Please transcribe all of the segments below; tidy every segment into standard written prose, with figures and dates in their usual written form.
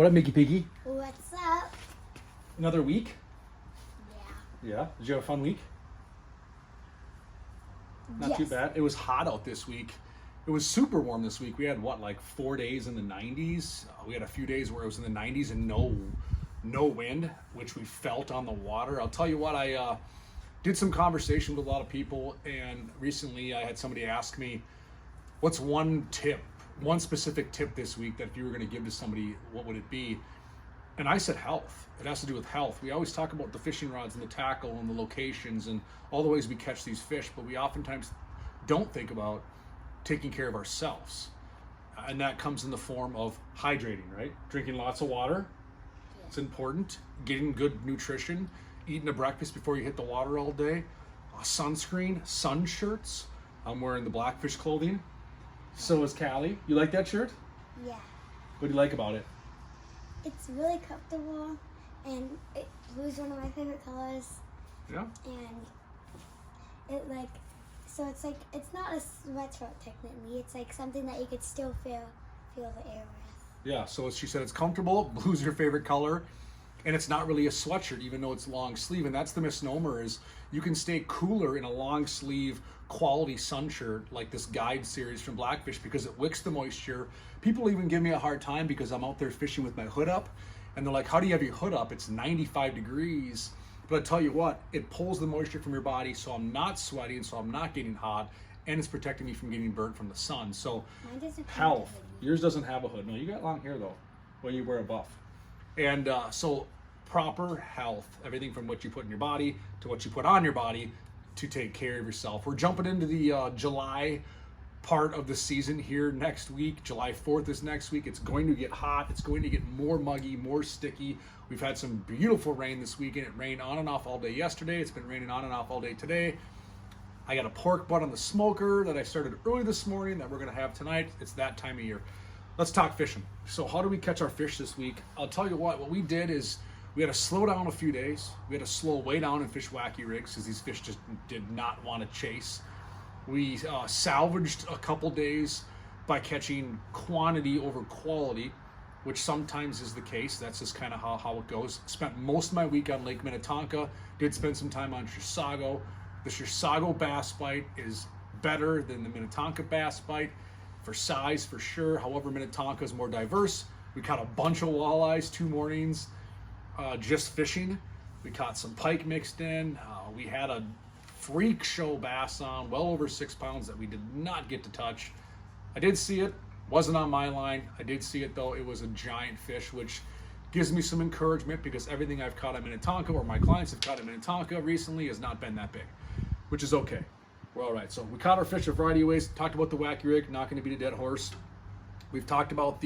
What up, Mickey Piggy? What's up? Another week? Yeah. Yeah. Did you have a fun week? Not too Yes. bad. It was hot out this week. It was super warm this week. We had like 4 days in the 90s. We had a few days where it was in the 90s and no wind, which we felt on the water. I'll tell you what, I did some conversation with a lot of people, and recently I had somebody ask me, what's one specific tip this week that if you were going to give to somebody, what would it be? And I said health. It has to do with health. We always talk about the fishing rods and the tackle and the locations and all the ways we catch these fish, but we oftentimes don't think about taking care of ourselves. And that comes in the form of hydrating, right? Drinking lots of water. Yeah. It's important. Getting good nutrition. Eating a breakfast before you hit the water all day. Sunscreen, sun shirts. I'm wearing the Blackfish clothing. So is Cali. You like that shirt? Yeah. What do you like about it? It's really comfortable, and blue is one of my favorite colors. Yeah. And it's not a sweatshirt technically. It's like something that you could still feel the air with. Yeah, so as she said, it's comfortable. Blue's your favorite color. And it's not really a sweatshirt, even though it's long sleeve. And that's the misnomer, is you can stay cooler in a long sleeve quality sun shirt like this guide series from Blackfish because it wicks the moisture. People even give me a hard time because I'm out there fishing with my hood up. And they're like, how do you have your hood up? It's 95 degrees. But I tell you what, it pulls the moisture from your body so I'm not sweaty and so I'm not getting hot. And it's protecting me from getting burnt from the sun. So Mine doesn't have health. a hoodie. Yours doesn't have a hood. No, you got long hair though. Well, you wear a buff. And so proper health, everything from what you put in your body to what you put on your body to take care of yourself. We're jumping into the July part of the season here next week. July 4th is next week. It's going to get hot. It's going to get more muggy, more sticky. We've had some beautiful rain this weekend. It rained on and off all day yesterday. It's been raining on and off all day today. I got a pork butt on the smoker that I started early this morning that we're going to have tonight. It's that time of year. Let's talk fishing. So how do we catch our fish this week? I'll tell you what we did is we had to slow down a few days. We had to slow way down and fish wacky rigs because these fish just did not want to chase. We salvaged a couple days by catching quantity over quality, which sometimes is the case. That's just kind of how it goes. Spent most of my week on Lake Minnetonka. Did spend some time on Chisago. The Chisago bass bite is better than the Minnetonka bass bite for size, for sure. However, Minnetonka is more diverse. We caught a bunch of walleyes 2 mornings just fishing. We caught some pike mixed in. We had a freak show bass on, well over 6 pounds, that we did not get to touch. I did see it. Wasn't on my line. I did see it though. It was a giant fish, which gives me some encouragement because everything I've caught at Minnetonka, or my clients have caught at Minnetonka recently, has not been that big, which is okay. We're all right. So we caught our fish a variety of ways. Talked about the wacky rig, not going to beat a dead horse. We've talked about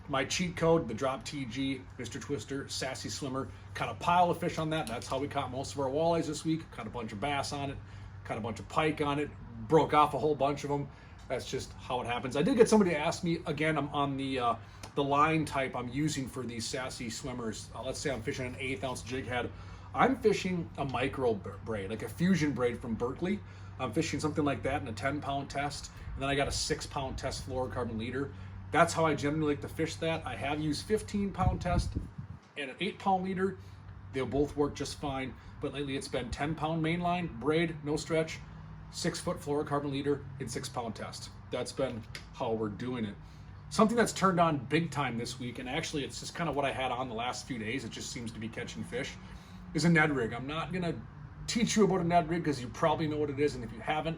my cheat code, the Drop TG, Mr. Twister, Sassy Swimmer. Caught a pile of fish on that. That's how we caught most of our walleyes this week. Caught a bunch of bass on it. Caught a bunch of pike on it. Broke off a whole bunch of them. That's just how it happens. I did get somebody to ask me, again, I'm on the line type I'm using for these Sassy Swimmers. Let's say I'm fishing an 1/8 ounce jig head. I'm fishing a micro braid, like a fusion braid from Berkeley. I'm fishing something like that in a 10-pound test. And then I got a 6-pound test fluorocarbon leader. That's how I generally like to fish that. I have used 15-pound test and an 8-pound leader. They'll both work just fine. But lately it's been 10-pound mainline, braid, no stretch, 6-foot fluorocarbon leader, and 6-pound test. That's been how we're doing it. Something that's turned on big time this week, and actually it's just kind of what I had on the last few days, it just seems to be catching fish, is a Ned rig. I'm not going to teach you about a Ned rig because you probably know what it is, and if you haven't,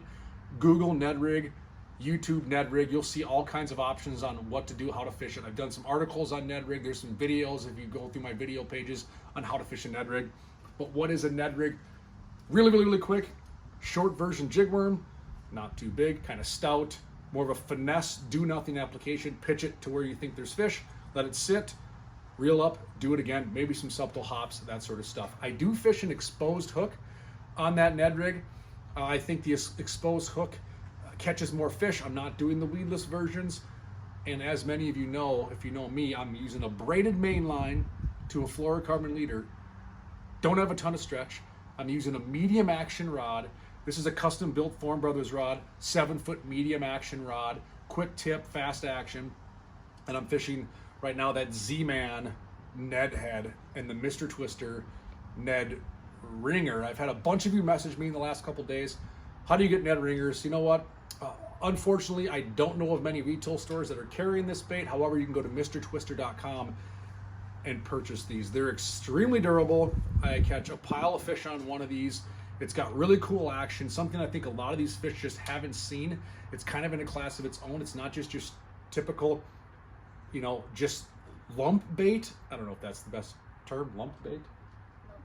Google Ned rig, YouTube Ned rig. You'll see all kinds of options on what to do, how to fish it. I've done some articles on Ned rig. There's some videos if you go through my video pages on how to fish a Ned rig. But what is a Ned rig? Really quick, short version jig worm, not too big, kind of stout, more of a finesse, do nothing application. Pitch it to where you think there's fish, let it sit, reel up, do it again, maybe some subtle hops, that sort of stuff. I do fish an exposed hook on that Ned rig. I think the exposed hook catches more fish. I'm not doing the weedless versions. And as many of you know, if you know me, I'm using a braided main line to a fluorocarbon leader. Don't have a ton of stretch. I'm using a medium action rod. This is a custom built Thorne Brothers rod, 7-foot medium action rod, quick tip, fast action. And I'm fishing right now that Z-Man Ned head and the Mr. Twister Ned ringer. I've had a bunch of you message me in the last couple days. How do you get Ned ringers? You know what? Unfortunately, I don't know of many retail stores that are carrying this bait. However, you can go to MrTwister.com and purchase these. They're extremely durable. I catch a pile of fish on one of these. It's got really cool action, something I think a lot of these fish just haven't seen. It's kind of in a class of its own. It's not just your typical, you know, just lump bait. I don't know if that's the best term, lump bait,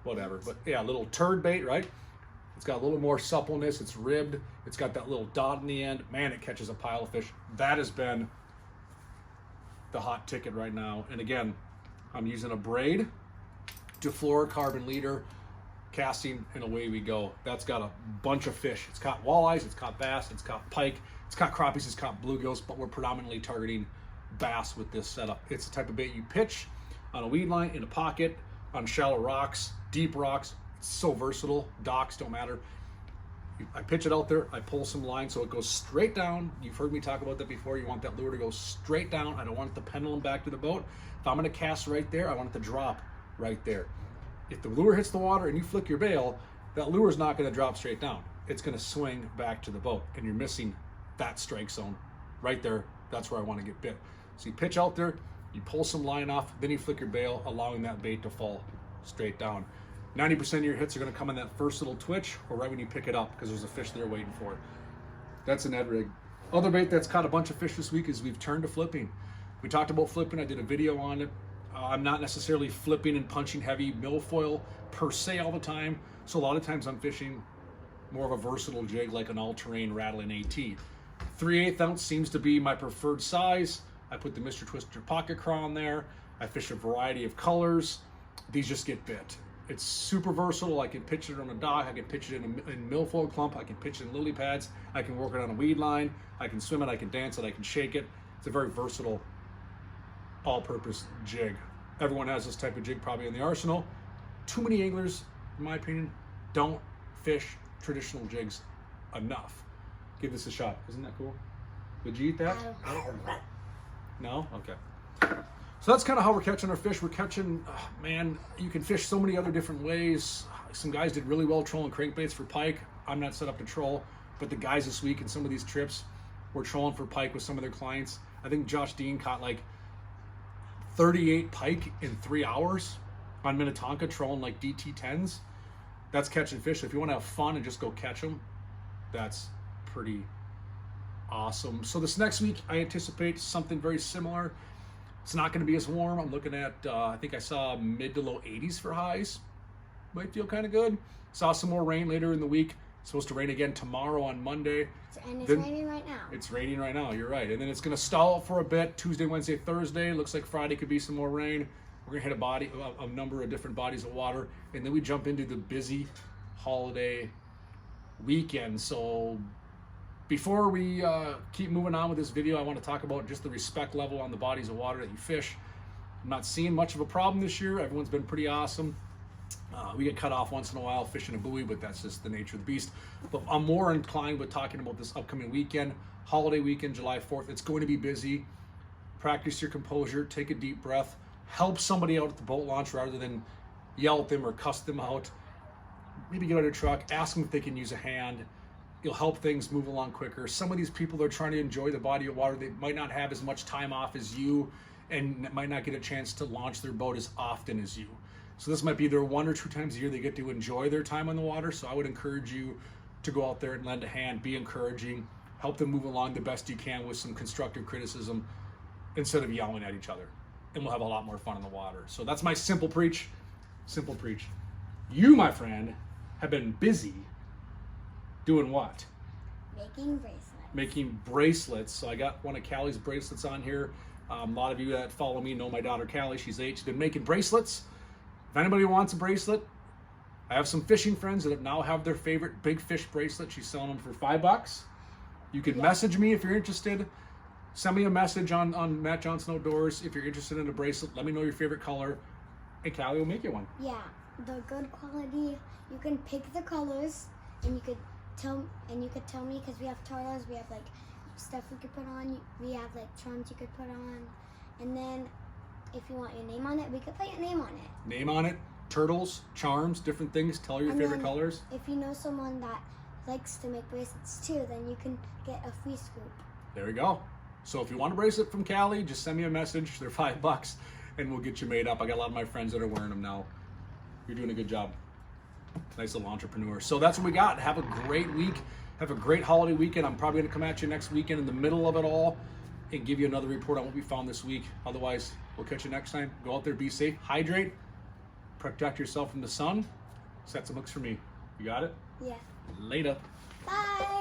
whatever. But yeah, little turd bait, right? It's got a little more suppleness. It's ribbed. It's got that little dot in the end. Man, it catches a pile of fish. That has been the hot ticket right now. And again, I'm using a braid, defluorocarbon leader, casting, and away we go. That's got a bunch of fish. It's caught walleyes, it's caught bass, it's caught pike, it's caught crappies, it's caught bluegills, but we're predominantly targeting bass with this setup. It's the type of bait you pitch on a weed line, in a pocket, on shallow rocks, deep rocks. It's so versatile. Docks don't matter. I pitch it out there, I pull some line so it goes straight down. You've heard me talk about that before. You want that lure to go straight down. I don't want it to pendulum back to the boat. If I'm gonna cast right there, I want it to drop right there. If the lure hits the water and you flick your bail, that lure is not gonna drop straight down. It's gonna swing back to the boat, and you're missing that strike zone right there. That's where I wanna get bit. So you pitch out there, you pull some line off, then you flick your bail, allowing that bait to fall straight down. 90% of your hits are going to come in that first little twitch or right when you pick it up because there's a fish there waiting for it. That's an Ed rig. Other bait that's caught a bunch of fish this week is we've turned to flipping. We talked about flipping. I did a video on it. I'm not necessarily flipping and punching heavy milfoil per se all the time. So a lot of times I'm fishing more of a versatile jig like an all-terrain rattling AT. 3/8 ounce seems to be my preferred size. I put the Mr. Twister pocket craw in there. I fish a variety of colors. These just get bit. It's super versatile. I can pitch it on a dock. I can pitch it in milfoil clump. I can pitch it in lily pads. I can work it on a weed line. I can swim it. I can dance it. I can shake it. It's a very versatile, all-purpose jig. Everyone has this type of jig probably in the arsenal. Too many anglers, in my opinion, don't fish traditional jigs enough. Give this a shot. Isn't that cool? Would you eat that? No? Okay. So that's kind of how we're catching our fish. We're catching, man, you can fish so many other different ways. Some guys did really well trolling crankbaits for pike. I'm not set up to troll, but the guys this week in some of these trips were trolling for pike with some of their clients. I think Josh Dean caught like 38 pike in 3 hours on Minnetonka trolling like DT10s. That's catching fish. If you want to have fun and just go catch them, that's pretty awesome. So this next week, I anticipate something very similar. It's not going to be as warm. I'm looking at, I think I saw mid to low 80s for highs. Might feel kind of good. Saw some more rain later in the week. It's supposed to rain again tomorrow on Monday. And it's raining right now. It's raining right now, you're right. And then it's going to stall for a bit. Tuesday, Wednesday, Thursday. Looks like Friday could be some more rain. We're going to hit a number of different bodies of water. And then we jump into the busy holiday weekend. So before we keep moving on with this video, I want to talk about just the respect level on the bodies of water that you fish. I'm not seeing much of a problem this year. Everyone's been pretty awesome. We get cut off once in a while fishing a buoy, but that's just the nature of the beast. But I'm more inclined with talking about this upcoming weekend, holiday weekend, July 4th. It's going to be busy. Practice your composure, take a deep breath, help somebody out at the boat launch rather than yell at them or cuss them out. Maybe get out of your truck, ask them if they can use a hand. You'll help things move along quicker. Some of these people are trying to enjoy the body of water. They might not have as much time off as you and might not get a chance to launch their boat as often as you. So this might be their 1 or 2 times a year they get to enjoy their time on the water. So I would encourage you to go out there and lend a hand, be encouraging, help them move along the best you can with some constructive criticism instead of yelling at each other. And we'll have a lot more fun in the water. So that's my simple preach. Simple preach. You, my friend, have been busy doing what? Making bracelets. Making bracelets. So I got one of Cali's bracelets on here. A lot of you that follow me know my daughter Cali. She's 8. She's been making bracelets. If anybody wants a bracelet, I have some fishing friends that now have their favorite big fish bracelet. She's selling them for $5. You can message me if you're interested. Send me a message on Matt Johnson Outdoors if you're interested in a bracelet. Let me know your favorite color, and Cali will make you one. Yeah, the good quality. You can pick the colors, and you could tell me because we have taros, we have like stuff we could put on. We have like charms you could put on, And then if you want your name on it, we could put your name on it. Name on it, turtles, charms, different things. Tell your And favorite then colors. If you know someone that likes to make bracelets too, then you can get a free scoop. There we go. So if you want a bracelet from Cali, just send me a message. They're $5 and we'll get you made up. I got a lot of my friends that are wearing them now. You're doing a good job. Nice little entrepreneur. So that's what we got. Have a great week. Have a great holiday weekend. I'm probably going to come at you next weekend in the middle of it all and give you another report on what we found this week. Otherwise, we'll catch you next time. Go out there, be safe, hydrate, protect yourself from the sun. Set some hooks for me. You got it? Yeah. Later. Bye.